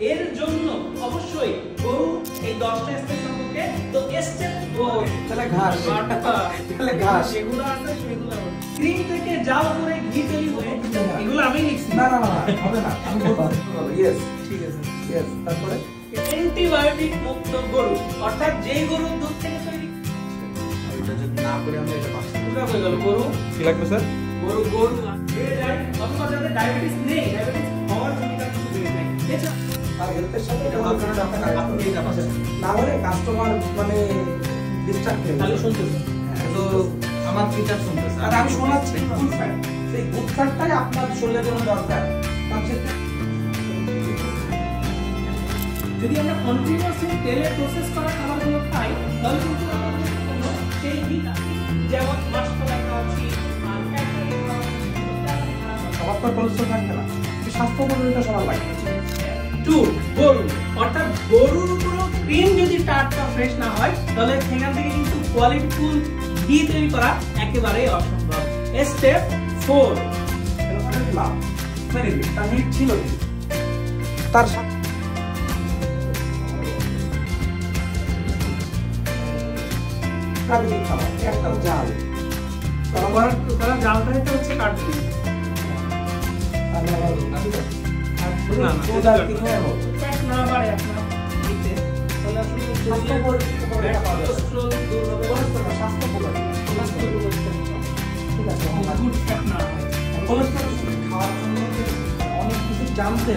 এর জন্য অবশ্যই গরু এই 10টা স্টেপ সম্পর্কে তো স্টেপ তাহলে ঘাস তাহলে ঘাস সেগুলো আছে সেগুলো ক্রিম থেকে জাল করে ঘি তৈরি হয়ে এগুলো আমি লিখছি না না না হবে না আমি বলবো ইয়েস ঠিক আছে ইয়েস তারপরে অ্যান্টিবায়োটিক মুক্ত গরু অর্থাৎ যে গরুর দুধ থেকে তৈরি এটা যদি না করে আমরা এটা পাচ্ছি পুরো হয়ে গেল গরু কি লাগবে স্যার গরু গরু অথবা যাদের ডায়াবেটিস নেই ডায়াবেটিস হওয়ার ভূমিকা কিন্তু বেড়ে যায় এছাড়া আর হেলথের সাথে এটা ভালো করে আপনি এটা পাচ্ছেন না হলে কাস্টমার মানে ডিস্টার্ব হবে খালি শুনতেছে তো আমার ফিচার শুনতেছে আর আমি শোনাচ্ছি গুড ফ্যাট সেই গুড ফ্যাটটাই আপনার শরীরের জন্য দরকার যদি আমরা কন্টিনিউয়াসলি তেলে প্রসেস করা খাবারগুলো খাই তাহলে কিন্তু আমাদের কোনো সেই ভিটামিন যেমন মাসকলাই খাওয়াচ্ছি আর ক্যালসিয়াম খাওয়াচ্ছি সবার তো কোলেস্ট্রল থাকবে না স্বাস্থ্যকর সবার লাগে 2 গরু অর্থাৎ গরুর উপর ক্রিম যদি টাটকা ফ্রেশ না হয় তাহলে সেখান থেকে কিন্তু কোয়ালিটিফুল ঘি তৈরি করা একেবারেই অসম্ভব স্টেপ 4 এর মানে লাভ মানে তার মিট ছিল তার প্রাকৃতিক খাবার একটা জাল তারা জালটাই তো হচ্ছে কাটবে না না জাল কি হয় ফ্যাট না বাড়ে আপনার দিতে তাহলে আসলে স্বাস্থ্যকর এটা পাওয়া যাবে কোলেস্ট্রল দূর হবে স্বাস্থ্যকর ঠিক আছে গুড ফ্যাট না হয় কোলেস্ট্রল খাওয়ার জন্য অনেক কিছু জানতে